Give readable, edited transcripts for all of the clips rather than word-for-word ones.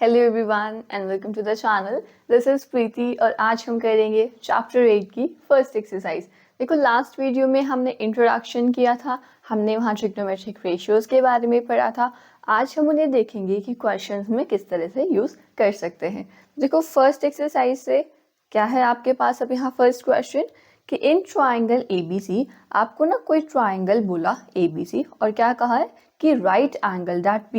Hello everyone and welcome to the channel. This is Preeti और आज हम करेंगे चैप्टर 8 की फर्स्ट एक्सरसाइज। देखो लास्ट वीडियो में हमने इंट्रोडक्शन किया था, हमने वहाँ ट्रिग्नोमेट्रिक रेशियोज के बारे में पढ़ा था। आज हम उन्हें देखेंगे कि क्वेश्चंस में किस तरह से यूज कर सकते हैं। देखो फर्स्ट एक्सरसाइज से क्या है आपके पास, अब यहाँ फर्स्ट क्वेश्चन कि इन ट्राइंगल ABC आपको ना कोई ट्राइंगल बोला ABC और क्या कहा है कि राइट एंगल दैट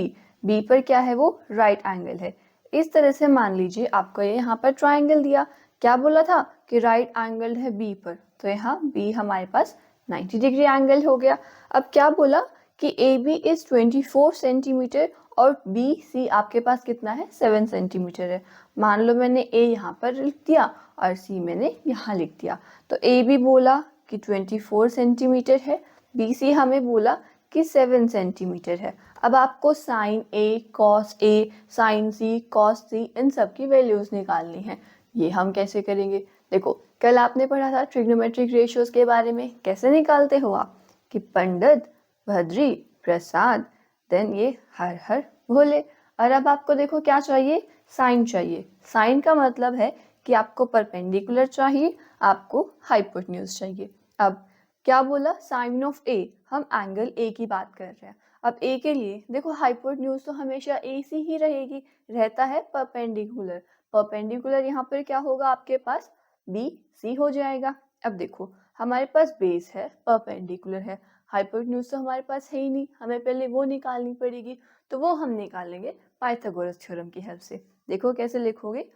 बी पर क्या है वो राइट एंगल है। इस तरह से मान लीजिए आपको ये यहाँ पर ट्राइंगल दिया, क्या बोला था कि राइट एंगल है बी पर, तो यहाँ बी हमारे पास 90 डिग्री एंगल हो गया। अब क्या बोला कि AB इज 24 सेंटीमीटर और BC आपके पास कितना है 7 सेंटीमीटर है। मान लो मैंने A यहाँ पर लिख दिया और C मैंने यहाँ लिख दिया, तो AB बोला कि 24 सेंटीमीटर है, BC हमें बोला कि 7 सेंटीमीटर है। अब आपको sine A, cos A, sine C, cos C इन सब की वैल्यूज निकालनी है। ये हम कैसे करेंगे? देखो कल आपने पढ़ा था ट्रिग्नोमेट्रिक रेशियोज के बारे में, कैसे निकालते हो आप कि पंडित, भद्री, प्रसाद, देन ये हर हर भोले। और अब आपको देखो क्या चाहिए, साइन चाहिए। साइन का मतलब है कि आपको परपेंडिकुलर चाहिए, आपको हाइपोटेन्यूज चाहिए। अब क्या बोला, साइन ऑफ A, हम एंगल A की बात कर रहे हैं। अब A के लिए देखो हाइपोटेन्यूज तो हमेशा AC ही रहेगी, रहता है परपेंडिकुलर। परपेंडिकुलर यहाँ पर क्या होगा आपके पास BC हो जाएगा। अब देखो हमारे पास बेस है, परपेंडिकुलर है, हाइपोटेन्यूज तो हमारे पास है ही नहीं, हमें पहले वो निकालनी पड़ेगी, तो वो हम निकालेंगे पाइथागोरस थ्योरम की हेल्प से। देखो कैसे लिखोगे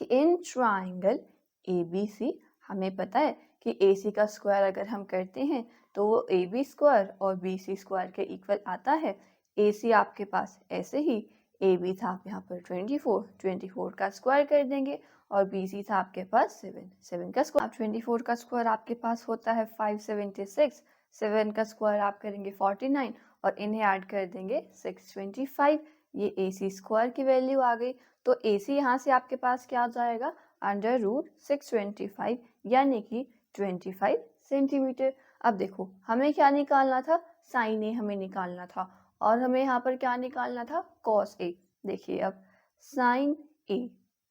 कि इन ट्राइंगल ABC हमें पता है कि AC का स्क्वायर अगर हम करते हैं तो वो AB स्क्वायर और BC स्क्वायर के इक्वल आता है। AC आपके पास ऐसे ही AB था आप यहाँ पर 24 का स्क्वायर कर देंगे और BC था आपके पास 7 का स्क्वायर। 24 का स्क्वायर आपके पास होता है 576, 7 का स्क्वायर आप करेंगे 49 और इन्हें ऐड कर देंगे 625। ये AC स्क्वायर की वैल्यू आ गई। तो AC यहाँ से आपके पास क्या आ जाएगा, अंडर रूट 625 यानी कि 25 सेंटीमीटर। अब देखो हमें क्या निकालना था, साइन A हमें निकालना था और हमें यहाँ पर क्या निकालना था, कॉस A। देखिए अब साइन A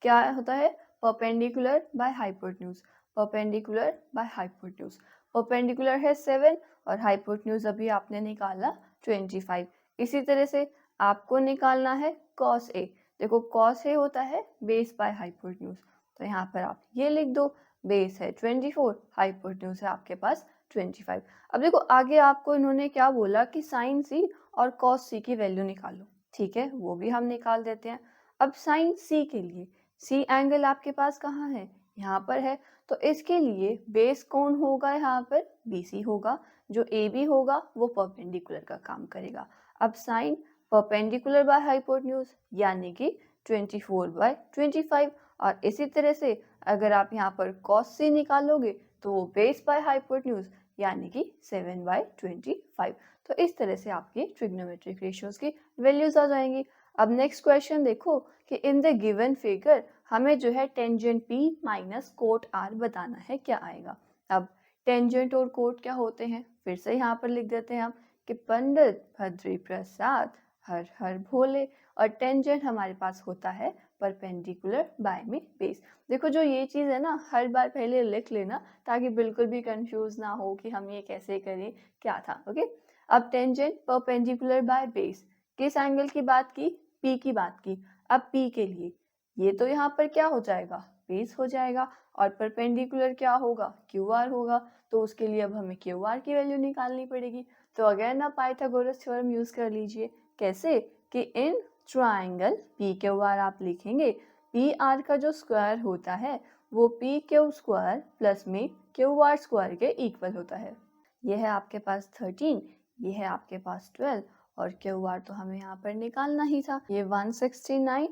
क्या होता है, perpendicular by hypotenuse, perpendicular by hypotenuse. Perpendicular है 7 और हाइपोटेन्यूज अभी आपने निकाला 25। इसी तरह से आपको निकालना है कॉस A। देखो कॉस A होता है बेस बाय हाइपोटेन्यूज, तो यहाँ पर आप ये लिख दो, बेस है 24, हाइपोटेन्यूज है आपके पास 25। अब देखो आगे आपको इन्होंने क्या बोला कि साइन C और कॉस C की वैल्यू निकालो, ठीक है वो भी हम निकाल देते हैं। अब साइन C के लिए, C एंगल आपके पास कहाँ है, यहाँ पर है, तो इसके लिए बेस कौन होगा, यहाँ पर BC होगा, जो AB होगा वो परपेंडिकुलर का काम करेगा। अब साइन परपेंडिकुलर बाय हाइपोटेन्यूज यानी कि 24/25 और इसी तरह से अगर आप यहाँ पर cos C निकालोगे तो वो बेस बाय हाइपोटेन्यूज यानी कि 7/25। तो इस तरह से आपकी ट्रिग्नोमेट्रिक रेशियोज की वैल्यूज आ जाएंगी। अब नेक्स्ट क्वेश्चन देखो कि इन द गिवन फिगर हमें जो है tangent P minus cot R बताना है, क्या आएगा। अब टेंजेंट और कोट क्या होते हैं, फिर से यहाँ पर लिख देते हैं हम कि पंडित, भद्री, प्रसाद, हर हर भोले। और टेंजेंट हमारे पास होता है परपेंडिकुलर बाय में बेस। देखो जो ये चीज है ना, हर बार पहले लिख लेना ताकि बिल्कुल भी कंफ्यूज ना हो कि हम ये कैसे करें, क्या था। ओके, अब टेंजेंट परपेंडिकुलर बाय बेस, किस एंगल की बात की, P की बात की। अब P के लिए ये तो यहाँ पर क्या हो जाएगा, बेस हो जाएगा और परपेंडिकुलर क्या होगा, QR होगा, तो उसके लिए अब हमें QR की वैल्यू निकालनी पड़ेगी। तो अगर ना पाइथागोरस थ्योरम यूज कर लीजिए, कैसे कि इन ट्राइंगल PQR आप लिखेंगे, PR का जो स्क्वायर होता है वो PQ स्क्वायर प्लस में QR स्क्वायर के इक्वल होता है। ये है आपके पास 13, ये है आपके पास 12 और QR तो हमें यहाँ पर निकालना ही था। ये 169,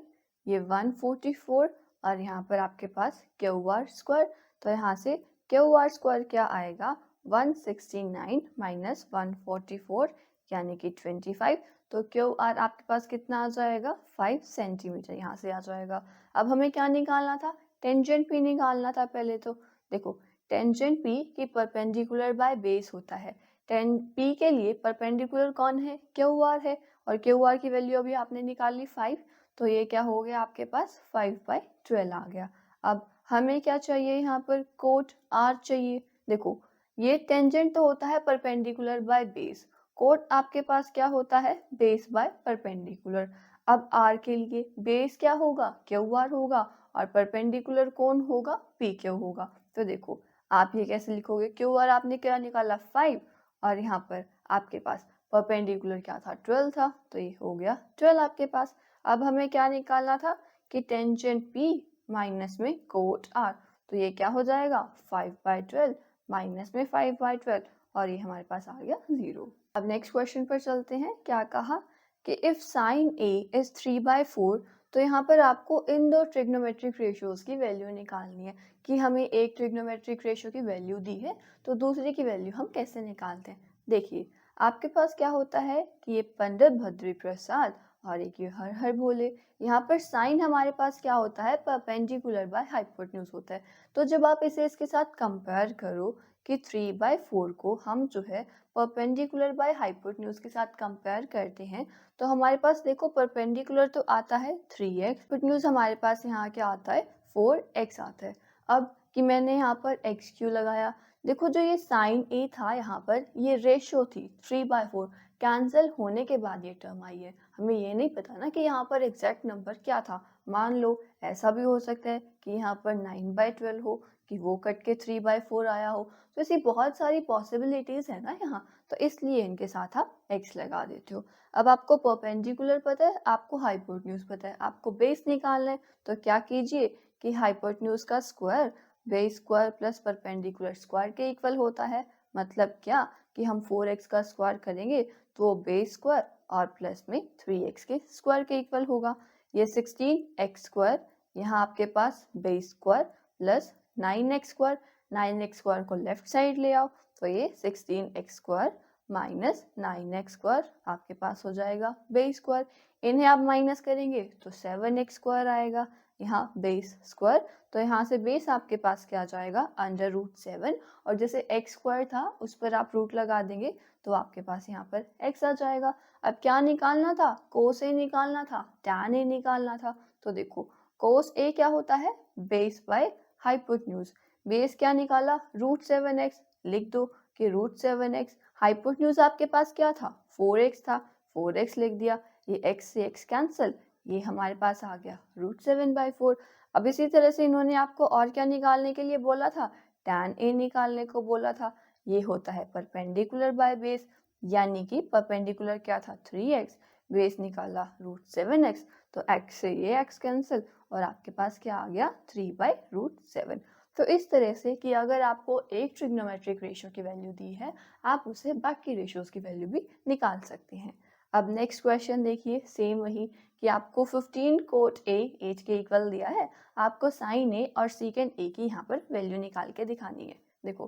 ये 144 और यहाँ पर आपके पास QR स्क्वायर, तो यहाँ से QR स्क्वायर क्या आएगा, 169 माइनस 144 यानी कि 25। तो QR आपके पास कितना आ जाएगा, 5 सेंटीमीटर यहाँ से आ जाएगा। अब हमें क्या निकालना था, टेंजेंट P निकालना था पहले। तो देखो टेंजेंट P की परपेंडिकुलर बाय बेस होता है, टेन P के लिए परपेंडिकुलर कौन है, QR है और क्यू आर की वैल्यू अभी आपने निकाल ली 5, तो ये क्या हो गया आपके पास 5/12 आ गया। अब हमें क्या चाहिए यहाँ पर, कोट आर चाहिए। देखो ये टेंजेंट तो होता है परपेंडिकुलर बाय बेस, कोट आपके पास क्या होता है, बेस बाय परपेंडिकुलर। अब आर के लिए बेस क्या होगा, क्यू आर होगा, और परपेंडिकुलर कौन होगा, पी क्यू होगा। तो देखो आप ये कैसे लिखोगे, क्यू आर आपने क्या निकाला 5, और यहाँ पर आपके पास परपेंडिकुलर क्या था 12 था, तो ये हो गया 12 आपके पास। अब हमें क्या निकालना था कि टेंजेंट पी माइनस में कोट आर, तो ये क्या हो जाएगा 5/12 माइनस में 5/12, और ये हमारे पास आ गया 0। अब नेक्स्ट क्वेश्चन पर चलते हैं। क्या कहा कि इफ साइन ए इज 3/4, तो यहाँ पर आपको इन दो ट्रिग्नोमेट्रिक रेशियोज की वैल्यू निकालनी है कि हमें एक ट्रिग्नोमेट्रिक रेशियो की वैल्यू दी है तो दूसरे की वैल्यू हम कैसे निकालते हैं। देखिए आपके पास क्या होता है कि ये पंडित भद्री प्रसाद और एक ये हर हर भोले, यहाँ पर साइन हमारे पास क्या होता है, परपेंडिकुलर बाय हाइपोटेन्यूज होता है। तो जब आप इसे इसके साथ कंपेयर करो कि 3/4 को हम जो है परपेंडिकुलर बाय हाइपोटेन्यूज के साथ कंपेयर करते हैं, तो हमारे पास देखो परपेंडिकुलर तो आता है 3x, हाइपोटेन्यूज हमारे पास यहाँ क्या आता है 4x आता है। अब कि मैंने यहाँ पर x क्यों लगाया, देखो जो ये साइन ए था यहाँ पर ये रेशियो थी 3/4, कैंसिल होने के बाद ये टर्म आई है। हमें ये नहीं पता ना कि यहाँ पर एग्जैक्ट नंबर क्या था। मान लो ऐसा भी हो सकता है कि यहाँ पर 9/12 हो, कि वो कट के 3/4 आया हो। तो ऐसी बहुत सारी पॉसिबिलिटीज है ना यहाँ, तो इसलिए इनके साथ आप x लगा देते हो। अब आपको परपेंडिकुलर पता है, आपको हाइपोटेन्यूज पता है, आपको बेस निकालना है, तो क्या कीजिए कि हाइपोटेन्यूज का square base square plus perpendicular square के इक्वल होता है। मतलब क्या कि हम 4x का स्क्वायर करेंगे तो वो बेस स्क्वायर और प्लस में 3x के स्क्वायर के इक्वल होगा। ये 16x स्क्वायर यहाँ आपके पास base square plus 9x square, 9x square को लेफ्ट साइड ले आओ तो ये 16x square minus 9x square आपके पास हो जाएगा बेस स्क्वायर। इन्हें आप माइनस करेंगे तो 7x स्क्वायर आएगा, यहाँ बेस स्क्वायर, तो यहाँ से बेस आपके पास क्या आ जाएगा √7, और जैसे x स्क्वायर था उस पर आप रूट लगा देंगे तो आपके पास यहाँ पर x आ जाएगा। अब क्या निकालना था, कोस ए निकालना था, टैन ए निकालना था। तो देखो कोस ए क्या होता है, बेस बाय हाइपोटेन्यूज, बेस क्या निकाला √7x, लिख दो कि √7x, हाइपोटेन्यूज आपके पास क्या था 4x था, 4x लिख दिया, ये x से x कैंसिल, ये हमारे पास आ गया √7/4। अब इसी तरह से इन्होंने आपको और क्या निकालने के लिए बोला था, tan a निकालने को बोला था। ये होता है परपेंडिकुलर बाय बेस, यानी कि परपेंडिकुलर क्या था 3x, बेस निकाला √7x, तो x से ये x कैंसिल और आपके पास क्या आ गया 3/√7। तो इस तरह से कि अगर आपको एक ट्रिग्नोमेट्रिक रेशियो की वैल्यू दी है, आप उसे बाकी रेशियोज की वैल्यू भी निकाल सकते हैं। अब नेक्स्ट क्वेश्चन देखिए, सेम वही कि आपको 15 कोट ए एच के इक्वल दिया है, आपको साइन ए और सीकेंड ए की यहाँ पर वैल्यू निकाल के दिखानी है। देखो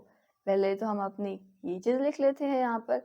पहले तो हम अपनी ये चीज लिख लेते हैं यहाँ पर।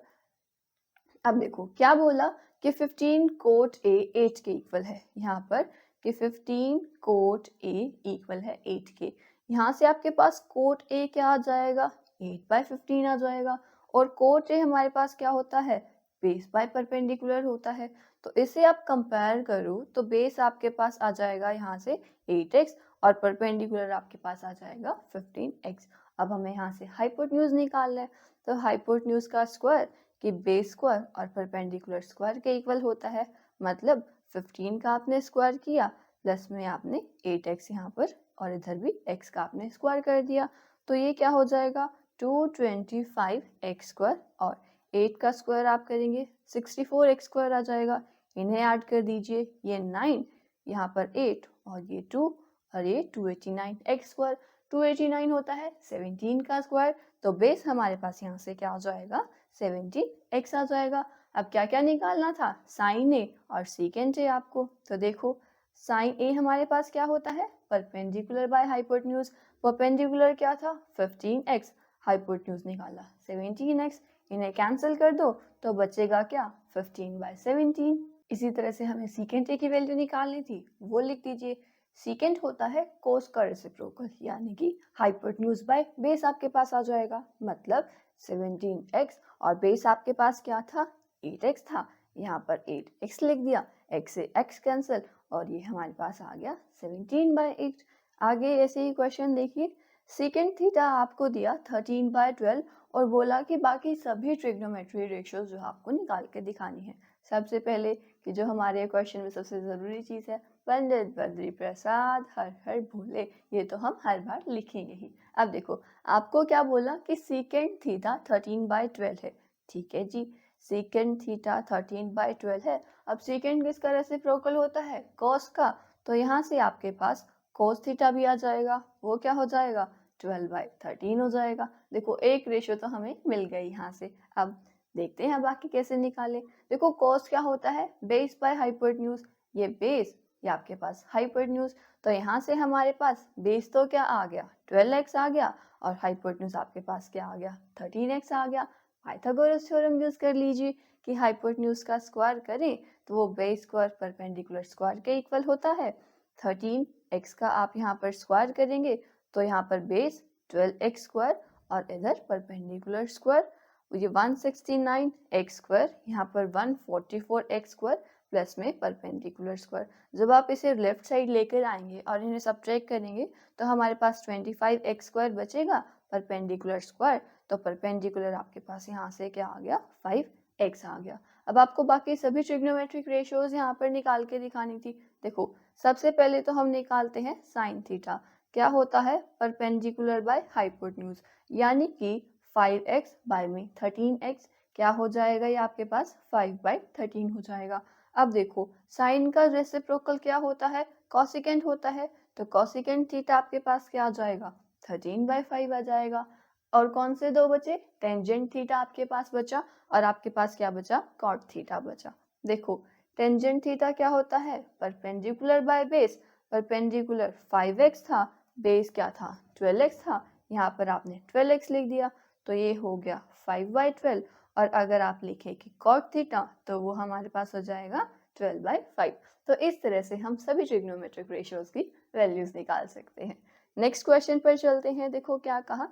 अब देखो क्या बोला कि 15 कोट ए 8 के इक्वल है, यहाँ पर कि 15 कोट ए इक्वल है 8 के। यहाँ से आपके पास कोट ए क्या आ जाएगा 8/15 आ जाएगा, और कोट ए हमारे पास क्या होता है बेस बाय परपेंडिकुलर होता है। तो इसे आप कंपेयर करो तो बेस आपके पास आ जाएगा यहाँ से 8x और परपेंडिकुलर आपके पास आ जाएगा 15x। अब हमें यहाँ से हाइपोटेन्यूज निकालना है, तो हाइपोटेन्यूज का स्क्वायर कि बेस स्क्वायर और परपेंडिकुलर स्क्वायर के इक्वल होता है। मतलब 15 का आपने स्क्वायर किया प्लस में आपने 8x यहाँ पर और इधर भी x का आपने स्क्वायर कर दिया, तो ये क्या हो जाएगा 225x स्क्वायर, और 8 का स्क्वायर आप करेंगे 64x स्क्वायर आ जाएगा। इन्हें ऐड कर दीजिए, ये 9 यहाँ पर 8 और ये 2 और ये 289x स्क्वायर, 289 होता है 17 का स्क्वायर, तो बेस हमारे पास यहाँ से क्या आ जाएगा 17x आ जाएगा। अब क्या क्या निकालना था, साइन ए और सीकेंट ए आपको। तो देखो साइन ए हमारे पास क्या होता है परपेंडिकुलर बाय हाइपोटेन्यूज, परपेंडिकुलर क्या था 15x, हाइपोटेन्यूज निकाला 17x, इन्हें कैंसिल कर दो तो बचेगा क्या 15/17। इसी तरह से हमें सीकेंट ए की वैल्यू निकालनी थी, वो लिख दीजिए। सीकेंट होता है कोस का रेसिप्रोकल, यानी कि हाइपोटेन्यूज बाय बेस आपके पास आ जाएगा। मतलब 17x और बेस आपके पास क्या था 8x था, यहाँ पर 8x लिख दिया, x से x कैंसिल और ये हमारे पास आ गया 17/8। आगे ऐसे ही क्वेश्चन देखिए, सेकेंड थीटा आपको दिया 13/12 और बोला कि बाकी सभी ट्रिग्नोमेट्री रेशियोज जो आपको निकाल के दिखानी है। सबसे पहले कि जो हमारे क्वेश्चन में सबसे ज़रूरी चीज़ है, पंडित बद्री प्रसाद हर हर भोले, ये तो हम हर बार लिखेंगे ही। अब देखो आपको क्या बोला कि सेकेंड थीटा 13/12 है, ठीक है जी, सेकेंड थीटा 13/12 है। अब सेकेंड किसका रेसिप्रोकल होता है, कॉस का, तो यहाँ से आपके पास cos थीटा भी आ जाएगा, वो क्या हो जाएगा 12/13 हो जाएगा। देखो एक रेशियो तो हमें मिल गई यहाँ से। अब देखते हैं बाकी कैसे निकालें। देखो cos क्या होता है, बेस बाय हाइपोटेन्यूज, ये बेस ये आपके पास हाइपोटेन्यूज, तो यहाँ से हमारे पास बेस तो क्या आ गया 12x आ गया और हाइपोटेन्यूज आपके पास क्या आ गया 13x आ गया। पाइथागोरस थ्योरम यूज कर लीजिए कि हाइपोटेन्यूज का स्क्वायर करें तो वो बेस स्क्वायर परपेंडिकुलर स्क्वायर के इक्वल होता है। 13x का आप यहाँ पर स्क्वायर करेंगे तो यहाँ पर बेस 12x स्क्वायर और इधर परपेंडिकुलर स्क्वायर, ये 169x स्क्वायर, यहाँ पर 144x स्क्वायर प्लस में परपेंडिकुलर स्क्वायर। जब आप इसे लेफ्ट साइड लेकर आएंगे और इन्हें सब्ट्रैक्ट करेंगे तो हमारे पास 25x स्क्वायर बचेगा परपेंडिकुलर स्क्वायर, तो परपेंडिकुलर आपके पास यहाँ से क्या आ गया 5x आ गया। अब आपको बाकी सभी ट्रिग्नोमेट्रिक रेशियोज यहाँ पर निकाल के दिखानी थी। देखो सबसे पहले तो हम निकालते हैं साइन थीटा, क्या होता है परपेंडिकुलर बाय हाइपोटेन्यूज, यानी कि 5x बाय में 13x क्या हो जाएगा, ये आपके पास 5/13 हो जाएगा। अब देखो साइन का रेसिप्रोकल क्या होता है, कॉसिकेंट होता है, तो कॉसिकेंट थीटा आपके पास क्या आ जाएगा 13/5 आ जाएगा। और कौन से दो बचे, टेंजेंट थीटा आपके पास बचा और आपके पास क्या बचा कॉट थीटा बचा। देखो टेंजेंट थीटा क्या होता है, perpendicular by base, perpendicular 5x था, बेस क्या था 12x था, यहाँ पर आपने 12x लिख दिया तो ये हो गया 5/12। और अगर आप लिखें कि cot थीटा तो वो हमारे पास हो जाएगा 12/5। तो इस तरह से हम सभी ट्रिग्नोमेट्रिक रेशियोज की वैल्यूज निकाल सकते हैं। नेक्स्ट क्वेश्चन पर चलते हैं। देखो क्या कहा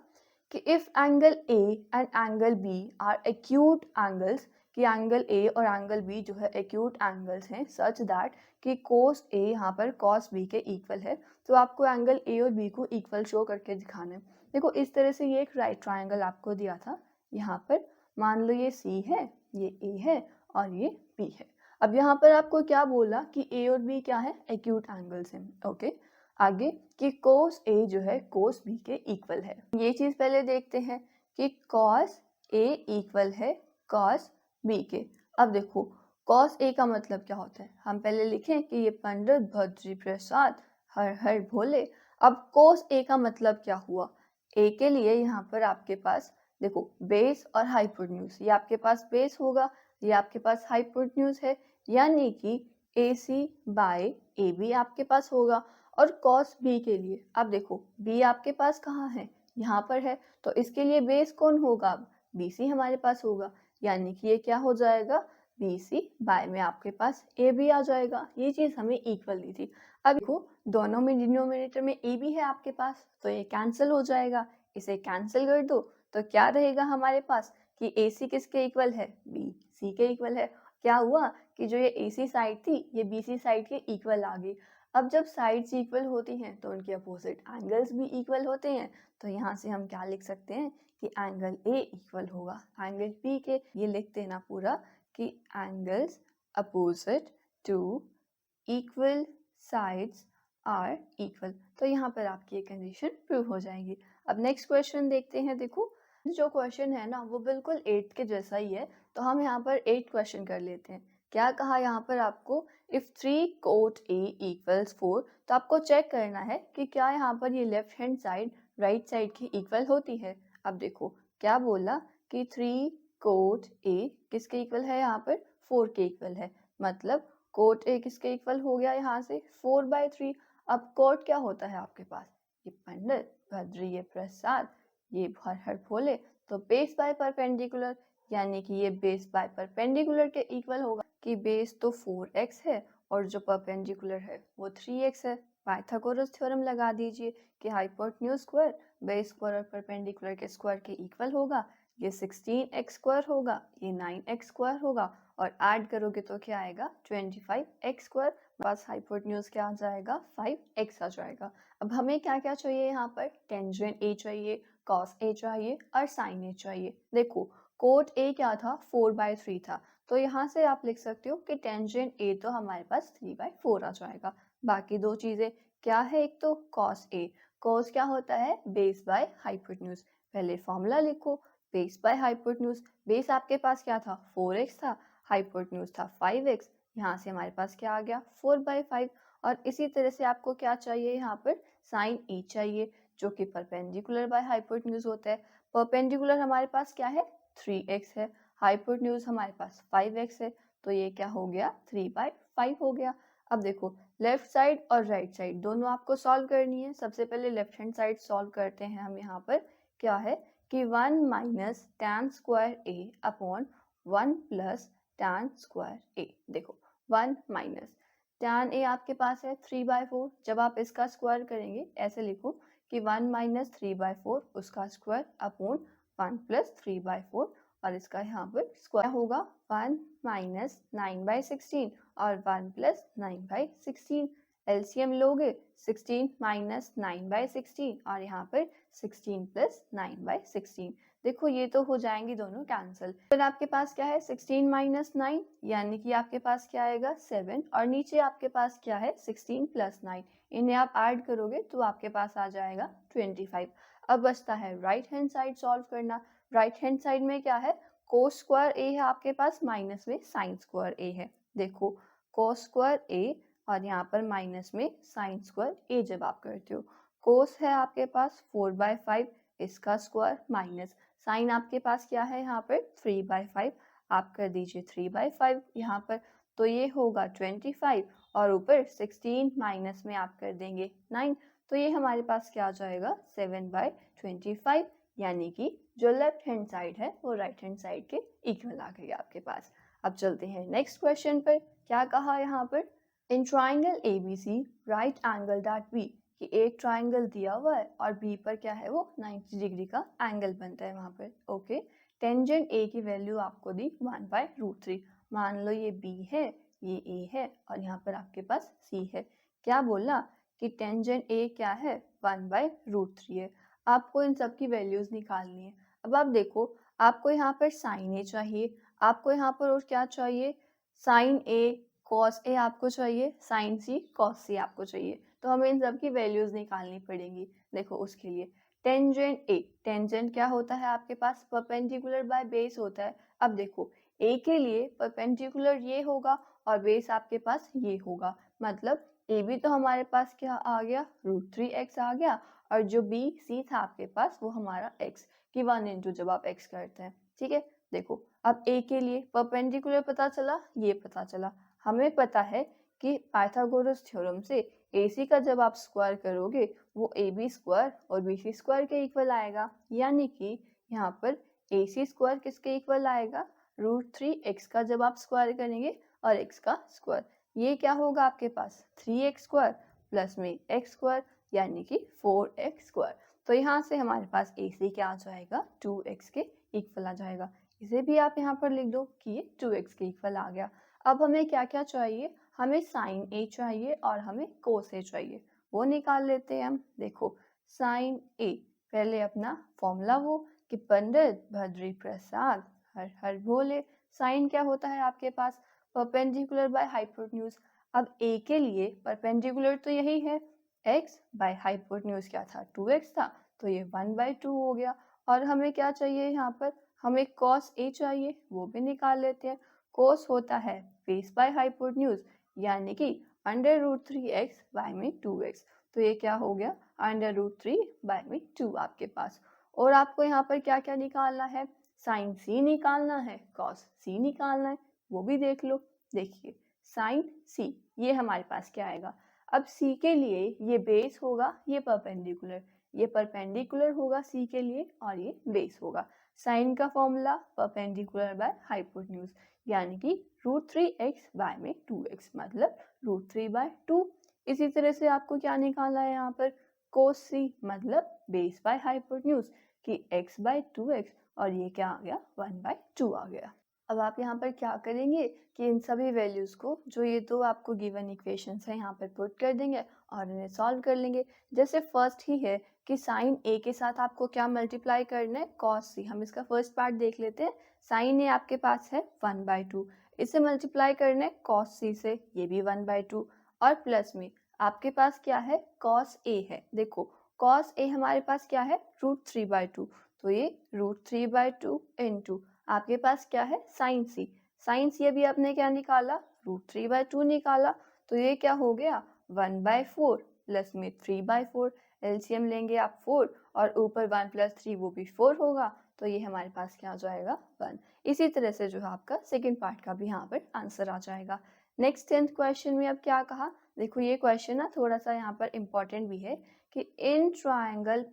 कि if angle A and angle B are acute angles, कि एंगल ए और एंगल बी जो है एक्यूट एंगल्स हैं सच दैट कि कोस ए यहाँ पर कॉस बी के इक्वल है, तो आपको एंगल ए और बी को इक्वल शो करके दिखाना है। देखो इस तरह से ये एक राइट ट्रायंगल आपको दिया था, यहाँ पर मान लो ये सी है, ये ए है और ये बी है। अब यहाँ पर आपको क्या बोला कि ए और बी क्या है एक्यूट एंगल्स हैं, ओके। आगे कि कोस ए जो है कोस बी के इक्वल है, ये चीज पहले देखते हैं कि कॉस ए इक्वल है कॉस बी के। अब देखो कॉस ए का मतलब क्या होता है, हम पहले लिखें कि ये पंडित भद्री प्रसाद हर हर भोले। अब कोस ए का मतलब क्या हुआ, ए के लिए यहाँ पर आपके पास देखो बेस और हाइपोटेन्यूज, ये आपके पास बेस होगा, ये आपके पास हाइपोटेन्यूज है, यानी कि ए सी बाय ए बी आपके पास होगा। और कॉस बी के लिए अब देखो बी आपके पास कहाँ है, यहाँ पर है, तो इसके लिए बेस कौन होगा, अब बी सी हमारे पास होगा, यानी कि ये क्या हो जाएगा बी सी बाय में आपके पास ए बी आ जाएगा। ये चीज हमें इक्वल दी थी। अब देखो दोनों में डिनोमिनेटर में ए बी है आपके पास, तो ये कैंसिल हो जाएगा, इसे कैंसिल कर दो तो क्या रहेगा हमारे पास कि ए सी किसके इक्वल है, बी सी के इक्वल है। क्या हुआ कि जो ये ए सी साइड थी ये बी सी साइड के इक्वल आ गई। अब जब साइड्स इक्वल होती हैं तो उनके अपोजिट एंगल्स भी इक्वल होते हैं, तो यहाँ से हम क्या लिख सकते हैं कि एंगल ए इक्वल होगा एंगल बी के। ये लिख देना पूरा कि angles opposite to equal sides are equal, तो यहाँ पर आपकी ये कंडीशन प्रूव हो जाएगी। अब नेक्स्ट क्वेश्चन देखते हैं। देखो जो क्वेश्चन है ना वो बिल्कुल 8th के जैसा ही है, तो हम यहाँ पर 8 क्वेश्चन कर लेते हैं। क्या कहा यहाँ पर आपको, इफ 3 cot A इक्वल्स 4, तो आपको चेक करना है कि क्या यहाँ पर ये left hand side right side की इक्वल होती है। अब देखो क्या बोला कि 3 cot A किसके इक्वल है, यहाँ पर 4 के इक्वल है, मतलब cot A किसके इक्वल हो गया यहाँ से 4/3। अब cot क्या होता है आपके पास, ये पंडित भद्री प्रसाद ये हर हर भोले, तो बेस बाय परपेंडिकुलर, यानी कि ये बेस बाय परपेंडिकुलर के इक्वल होगा कि बेस तो 4x है और जो परपेंडिकुलर है वो 3x है। पाइथागोरस थ्योरम लगा दीजिए कि हाइपोटेन्यूज स्क्वायर बेस स्क्वायर और परपेंडिकुलर के स्क्वायर के इक्वल होगा, ये 16x² होगा, ये 9x² होगा और ऐड करोगे तो क्या आएगा 25x²। पास हाइपोटेन्यूज क्या आ जाएगा 5x आ जाएगा। अब हमें क्या क्या चाहिए यहाँ पर, टेंजेंट a चाहिए, कॉस a चाहिए और साइन a चाहिए। देखो कोट a क्या था 4/3 था, तो यहाँ से आप लिख सकते हो कि टेंजेंट a तो हमारे पास 3/4 आ जाएगा। बाकी दो चीजें क्या है, एक तो कॉस a, कॉस क्या होता है बेस बाय हाइपोटेन्यूज। पहले फॉर्मूला लिखो, बेस बाय हाइपोटेन्यूज, बेस आपके पास क्या था 4x था, हाइपोटेन्यूज था 5x, यहाँ से हमारे पास क्या आ गया 4/5। और इसी तरह से आपको क्या चाहिए यहाँ पर साइन e चाहिए, जो कि परपेंडिकुलर बाय हाइपोटेन्यूज होता है। परपेंडिकुलर हमारे पास क्या है 3x है, हाइपोटेन्यूज हमारे पास 5x है, तो ये क्या हो गया 3/5 हो गया। अब देखो लेफ्ट साइड और राइट साइड दोनों आपको सॉल्व करनी है। सबसे पहले लेफ्ट हैंड साइड सॉल्व करते हैं हम। यहाँ पर क्या है कि 1 minus tan square a upon 1 plus tan square a। देखो 1 माइनस tan a आपके पास है 3/4, जब आप इसका स्क्वायर करेंगे ऐसे लिखो कि 1 माइनस 3/4 उसका स्क्वायर अपॉन 1 प्लस 3/4 और इसका यहाँ पर स्क्वायर होगा 1 माइनस 9/16 और 1 प्लस 9/16। एलसीएम लोगे 16 माइनस 9/16 और यहाँ पर 16 प्लस 9/16। देखो ये तो हो जाएंगी दोनों कैंसिल। फिर आपके पास क्या है 16 माइनस 9 यानी कि आपके पास क्या आएगा 7 और नीचे आपके पास क्या है 16 प्लस 9, इन्हें आप ऐड करोगे तो आपके पास आ जाएगा 25। अब बचता है राइट हैंड साइड सॉल्व करना। राइट हैंड साइड में क्या है कोस स्क्वायर a है आपके पास, माइनस में साइन स्क्वायर a है। देखो कोस स्क्वायर a और यहाँ पर माइनस में साइन स्क्वायर a जब आप करते हो, कोस है आपके पास 4/5, इसका स्क्वायर माइनस साइन आपके पास क्या है यहाँ पर 3/5, आप कर दीजिए 3/5 यहाँ पर, तो ये होगा 25 और ऊपर 16 माइनस में आप कर देंगे 9, तो ये हमारे पास क्या आ जाएगा 7/25, यानी कि जो लेफ्ट हैंड साइड है वो राइट हैंड साइड के इक्वल आ गई आपके पास। अब चलते हैं नेक्स्ट क्वेश्चन पर। क्या कहा यहाँ पर, in triangle ABC right angle that B, कि एक ट्राइंगल दिया हुआ है और बी पर क्या है वो 90 डिग्री का एंगल बनता है वहां पर। ओके, टेंजेंट ए की वैल्यू आपको दी 1/√3। मान लो ये बी है, ये ए है और यहाँ पर आपके पास सी है। क्या बोला कि टेंजेंट ए क्या है 1/√3 है। आपको इन सब की वैल्यूज निकालनी है। अब आप देखो आपको यहाँ पर साइन ए चाहिए, आपको यहाँ पर और क्या चाहिए साइन ए, कॉस ए आपको चाहिए, साइन सी कॉस सी आपको चाहिए, तो हमें इन सब की वैल्यूज निकालनी पड़ेंगी। देखो उसके लिए टेंजेंट ए, टेंजेंट क्या होता है आपके पास परपेंडिकुलर बाय बेस होता है। अब देखो ए के लिए परपेंडिकुलर ये होगा और बेस आपके पास ये होगा, मतलब ए बी तो हमारे पास क्या आ गया √3x आ गया और जो बी सी था आपके पास वो हमारा x की 1 इंटू जब आप x करते हैं। ठीक है, देखो अब a के लिए परपेंडिकुलर पता चला, ये पता चला, हमें पता है कि पाइथागोरस थ्योरम से AC का जब आप स्क्वायर करोगे वो AB स्क्वायर और BC स्क्वायर के इक्वल आएगा, यानी कि यहाँ पर AC स्क्वायर किसके इक्वल आएगा √3x का जब आप स्क्वायर करेंगे और x का स्क्वायर, ये क्या होगा आपके पास 3x² प्लस में x², यानी कि 4x²। तो यहाँ से हमारे पास AC क्या आ जाएगा 2x के इक्वल आ जाएगा। इसे भी आप यहाँ पर लिख दो कि ये 2x के इक्वल आ गया। अब हमें क्या क्या चाहिए, हमें साइन a चाहिए और हमें कोस a चाहिए, वो निकाल लेते हैं हम। देखो साइन a, पहले अपना फॉर्मूला वो कि पंडित भद्री प्रसाद हर हर भोले। साइन क्या होता है आपके पास परपेंडिकुलर बाय हाइपोटेन्यूज। अब a के लिए परपेंडिकुलर तो यही है, x बाय हाइपोटेन्यूज क्या था 2x था, तो ये 1/2 हो गया। और हमें क्या चाहिए यहाँ पर, हमें cos a चाहिए, वो भी निकाल लेते हैं। cos होता है बेस बाय हाइपोटेन्यूज, यानी कि √3x बाय में 2x, तो ये क्या हो गया √3 बाय में 2 आपके पास। और आपको यहाँ पर क्या क्या निकालना है, साइन c निकालना है, cos c निकालना है, वो भी देख लो। देखिए साइन c ये हमारे पास क्या आएगा, अब c के लिए ये बेस होगा, ये परपेंडिकुलर होगा c के लिए और ये बेस होगा। साइन का फॉर्मूला परपेंडिकुलर बाय हाइपोटेन्यूज, यानी कि √3x बाय में 2x, मतलब √3/2। इसी तरह से आपको क्या निकालना है यहाँ पर cos c, मतलब बेस बाय हाइपोटेन्यूज कि x/2x और ये क्या आ गया 1/2 आ गया। अब आप यहाँ पर क्या करेंगे कि इन सभी वैल्यूज़ को जो ये दो आपको गिवन इक्वेशंस हैं यहाँ पर पुट कर देंगे और इन्हें सॉल्व कर लेंगे। जैसे फर्स्ट ही है कि साइन ए के साथ आपको क्या मल्टीप्लाई करना है, कॉस सी। हम इसका फर्स्ट पार्ट देख लेते हैं। साइन ए आपके पास है 1/2, इसे मल्टीप्लाई करना है कॉस सी से, ये भी 1/2, और प्लस में आपके पास क्या है, कॉस ए है। देखो कॉस ए हमारे पास क्या है, √3/2, तो ये √3/2 इंटू आपके पास क्या है, साइन सी। साइन सी अभी आपने क्या निकाला, √3/2 निकाला, तो ये क्या हो गया 1/4 प्लस में 3/4। एलसीएम लेंगे आप 4 और ऊपर 1 + 3 वो भी 4 होगा, तो ये हमारे पास क्या आ जाएगा 1। इसी तरह से जो है आपका सेकेंड पार्ट का भी यहाँ पर आंसर आ जाएगा। नेक्स्ट 10th क्वेश्चन में अब क्या कहा, देखो ये क्वेश्चन ना थोड़ा सा यहाँ पर इम्पोर्टेंट भी है कि इन ट्राइंगल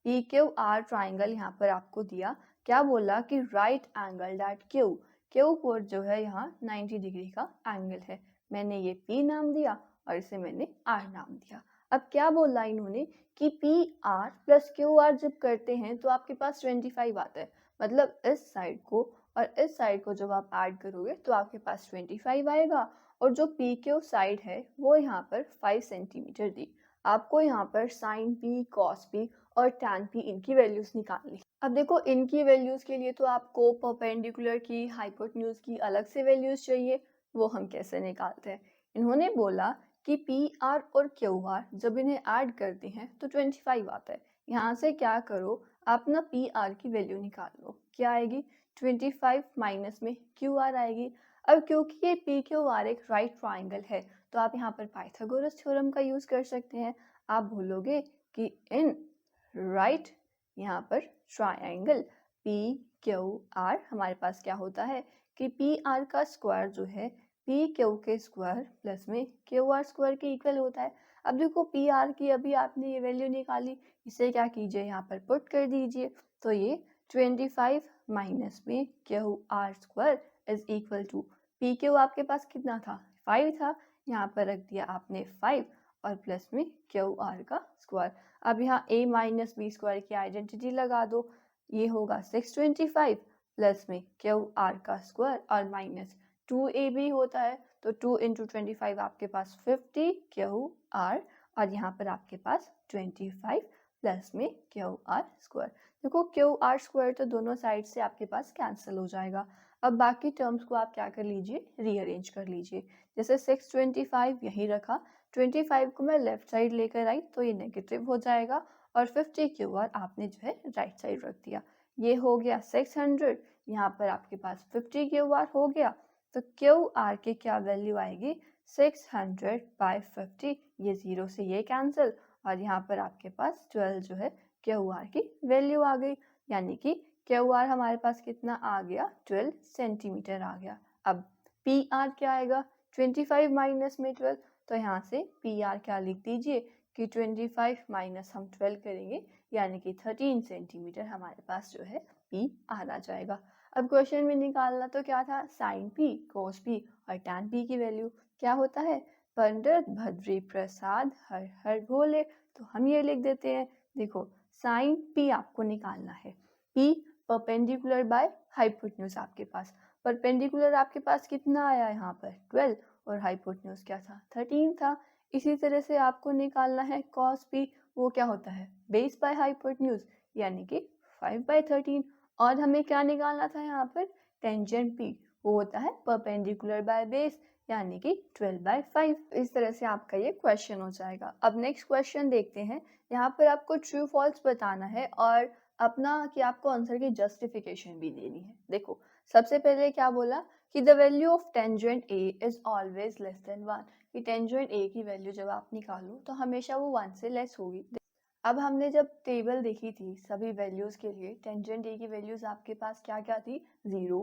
PQR ट्राइंगल यहाँ पर आपको दिया, क्या बोला कि राइट एंगल एट क्यू पर जो है यहाँ 90 डिग्री का एंगल है। मैंने ये P नाम दिया और इसे मैंने R नाम दिया। अब क्या बोला इन्होंने कि PR + QR जब करते हैं तो आपके पास 25 आता है, मतलब इस साइड को और इस साइड को जब आप ऐड करोगे तो आपके पास 25 आएगा, और जो PQ साइड है वो यहाँ पर 5 सेंटीमीटर दी। आपको यहाँ पर साइन P, कॉस P और टैन P इनकी वैल्यूज निकालनी। अब देखो इनकी वैल्यूज के लिए तो आपको परपेंडिकुलर की, हाइपोटेन्यूज की अलग से वैल्यूज चाहिए, वो हम कैसे निकालते हैं। इन्होंने बोला कि PR और QR जब इन्हें ऐड करते हैं तो 25 आता है। यहाँ से क्या करो, आप ना PR की वैल्यू निकाल लो, क्या आएगी 25 माइनस में QR आएगी। अब क्योंकि ये PQR एक राइट ट्राइंगल है तो आप यहाँ पर पाइथागोरस थ्योरम का यूज कर सकते हैं। आप बोलोगे कि इन राइट यहाँ पर ट्राइंगल PQR हमारे पास क्या होता है कि PR का स्क्वायर जो है PQ के स्क्वायर प्लस में QR स्क्वायर के इक्वल होता है। अब देखो PR की अभी आपने ये वैल्यू निकाली, इसे क्या कीजिए यहाँ पर पुट कर दीजिए, तो ये 25 माइनस में QR square is equal to PQ आपके पास कितना था 5 था, यहाँ पर रख दिया आपने 5 और प्लस में QR का स्क्वायर। अब यहाँ a माइनस बी स्क्वायर की आइडेंटिटी लगा दो, ये होगा 625 प्लस में QR का स्क्वायर और माइनस 2ab होता है, तो 2 × 25 आपके पास 50 QR और यहाँ पर आपके पास 25 प्लस में QR स्क्वायर। देखो QR स्क्वायर तो दोनों साइड से आपके पास कैंसिल हो जाएगा। अब बाकी टर्म्स को आप क्या कर लीजिए, रीअरेंज कर लीजिए। जैसे 625 यही रखा, 25 को मैं लेफ्ट साइड लेकर आई तो ये नेगेटिव हो जाएगा, और 50 QR आपने जो है राइट साइड रख दिया, ये हो गया 600। यहाँ पर आपके पास 50 QR हो गया, तो QR की क्या वैल्यू आएगी 600/50, ये 0 से ये कैंसिल, और यहाँ पर आपके पास 12 जो है QR की वैल्यू आ गई, यानी कि QR हमारे पास कितना आ गया 12 सेंटीमीटर आ गया। अब PR क्या आएगा 25 माइनस में 12, तो यहाँ से PR क्या लिख दीजिए कि 25 माइनस हम 12 करेंगे, यानी कि 13 सेंटीमीटर हमारे पास जो है PR आ जाएगा। अब क्वेश्चन में निकालना तो क्या था, साइन P, cos P और tan P की वैल्यू क्या होता है, पंडित भद्री प्रसाद हर हर भोले, तो हम ये लिख देते हैं। देखो साइन P आपको निकालना है, P परपेंडिकुलर बाय हाइपोटेन्यूज, आपके पास परपेंडिकुलर आपके पास कितना आया यहाँ पर 12 और हाइपोटेन्यूज क्या था 13 था। इसी तरह से आपको निकालना है cos P, वो क्या होता है बेस बाय हाइपोटेन्यूज, यानी कि 5/13। और हमें क्या निकालना था यहाँ पर टेंजेंट P, वो होता है परपेंडिकुलर बाय बेस, यानी कि 12/5। इस तरह से आपका ये क्वेश्चन हो जाएगा। अब नेक्स्ट क्वेश्चन देखते हैं। यहाँ पर आपको ट्रू फॉल्स बताना है और अपना कि आपको आंसर की जस्टिफिकेशन भी देनी है। देखो सबसे पहले क्या बोला कि the value of tangent A is always less than 1, कि टेंजेंट ए की वैल्यू जब आप निकालो तो हमेशा वो 1 से लेस होगी। अब हमने जब टेबल देखी थी सभी वैल्यूज के लिए, टेंजेंट ए की वैल्यूज आपके पास क्या क्या थी 0,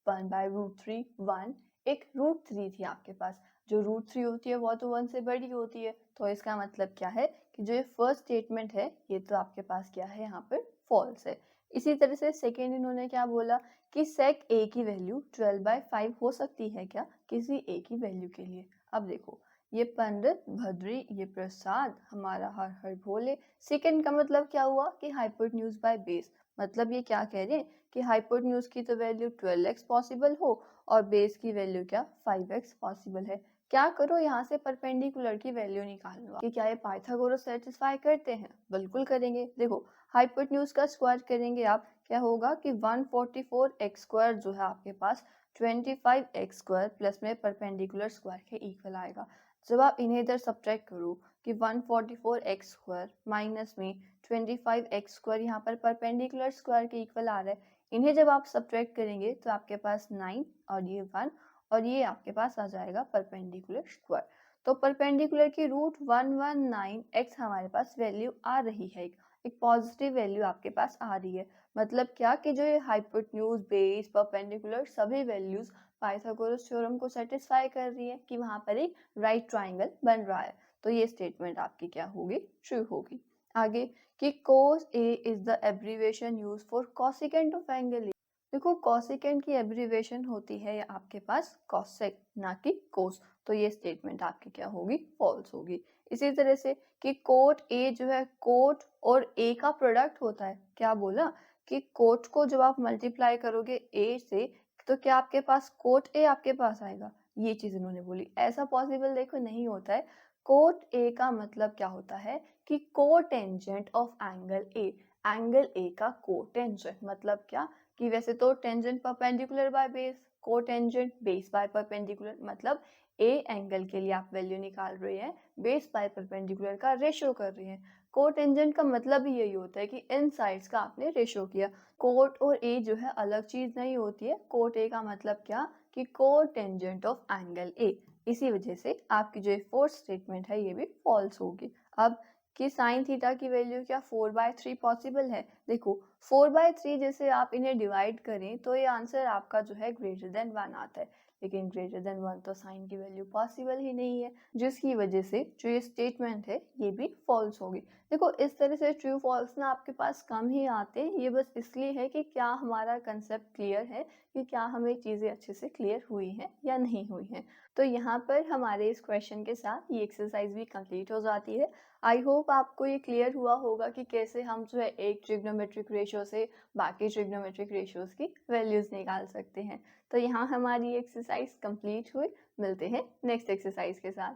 1/√3, 1, एक √3 थी आपके पास। जो √3 होती है वो तो 1 से बड़ी होती है, तो इसका मतलब क्या है कि जो ये फर्स्ट स्टेटमेंट है ये तो आपके पास क्या है यहाँ पर फॉल्स है। इसी तरह से सेकेंड इन्होंने क्या बोला कि सेक ए की वैल्यू 12/5 हो सकती है क्या किसी ए की वैल्यू के लिए। अब देखो ये पंडित भद्री, ये प्रसाद, हमारा हर हर भोले। सेकंड का मतलब क्या हुआ कि हाइपोटेन्यूज बाय बेस, मतलब ये क्या कह रहे हैं कि हाइपोटेन्यूज की तो वैल्यू 12x पॉसिबल हो और बेस की वैल्यू क्या 5x पॉसिबल है। क्या करो, यहाँ से परपेंडिकुलर की वैल्यू निकाल लो कि क्या ये पाइथागोरस सेटिस्फाई करते हैं। बिल्कुल करेंगे। देखो हाइपोटेन्यूज का स्क्वायर करेंगे आप, क्या होगा कि 144x स्क्वायर जो है आपके पास 25x स्क्वायर प्लस में परपेंडिकुलर स्क्वायर के इक्वल आएगा। जब आप इन्हें इधर सब्ट्रैक्ट करो कि 144x स्क्वायर माइनस में 25x स्क्वायर यहाँ पर परपेंडिकुलर स्क्वायर के इक्वल आ रहा है, इन्हें जब आप सब्ट्रैक्ट करेंगे तो आपके पास 9 और ये 1 और ये आपके पास आ जाएगा परपेंडिकुलर स्क्वायर। तो परपेंडिकुलर की रूट 119x हमारे पास वैल्यू आ रही है, एक पॉजिटिव वैल्यू आपके पास आ रही है। मतलब क्या कि जो ये हाइपोटेन्यूज बेस परपेंडिकुलर सभी वैल्यूज पाइथागोरस थ्योरम को सेटिस्फाई कर रही है कि वहां पर एक राइट ट्राइंगल बन रहा है। तो ये स्टेटमेंट आपकी क्या होगी, ट्रू होगी। आगे कि cos A is the abbreviation use for cosecant of angle. देखो कॉसिकेंट की एब्रीविएशन होती है आपके पास कॉसेक ना कि कोस, तो ये स्टेटमेंट आपकी क्या होगी, फॉल्स होगी। इसी तरह से कि कोट ए जो है कोट और ए का प्रोडक्ट होता है, क्या बोला कि कोट को जब आप मल्टीप्लाई करोगे ए से तो क्या आपके पास कोट ए आपके पास आएगा, ये चीज इन्होंने बोली। ऐसा पॉसिबल देखो नहीं होता है। कोट ए का मतलब क्या होता है कि cotangent of angle A, angle A का कोटेंजेंट मतलब क्या कि वैसे तो tangent perpendicular by base, cotangent base by perpendicular, मतलब ए एंगल के लिए आप वैल्यू निकाल रहे हैं, बेस बाय परपेंडिकुलर का रेशियो कर रहे हैं। कोटेंजेंट का मतलब ही यही होता है कि इन साइड्स का आपने रेशियो किया। कोट और ए जो है अलग चीज नहीं होती है। कोट ए का मतलब क्या कि कोटेंजेंट ऑफ एंगल ए। इसी वजह से आपकी जो फोर्थ स्टेटमेंट है ये भी फॉल्स होगी। अब कि साइन थीटा की वैल्यू क्या 4/3 पॉसिबल है। देखो 4/3 जैसे आप इन्हें डिवाइड करें तो ये आंसर आपका जो है ग्रेटर देन 1 आता है, लेकिन ग्रेटर देन 1 तो साइन की वैल्यू पॉसिबल ही नहीं है, जिसकी वजह से जो ये स्टेटमेंट है ये भी फॉल्स होगी। देखो इस तरह से ट्रू फॉल्स ना आपके पास कम ही आते हैं, ये बस इसलिए है कि क्या हमारा कंसेप्ट क्लियर है कि क्या हमें चीज़ें अच्छे से क्लियर हुई हैं या नहीं हुई हैं। तो यहाँ पर हमारे इस क्वेश्चन के साथ ये एक्सरसाइज भी कंप्लीट हो जाती है। आई होप आपको ये क्लियर हुआ होगा कि कैसे हम जो है एक ट्रिग्नोमेट्रिक रेशियो से बाकी ट्रिग्नोमेट्रिक रेशियोज की वैल्यूज निकाल सकते हैं। तो यहाँ हमारी एक्सरसाइज कंप्लीट हुई। मिलते हैं नेक्स्ट एक्सरसाइज के साथ।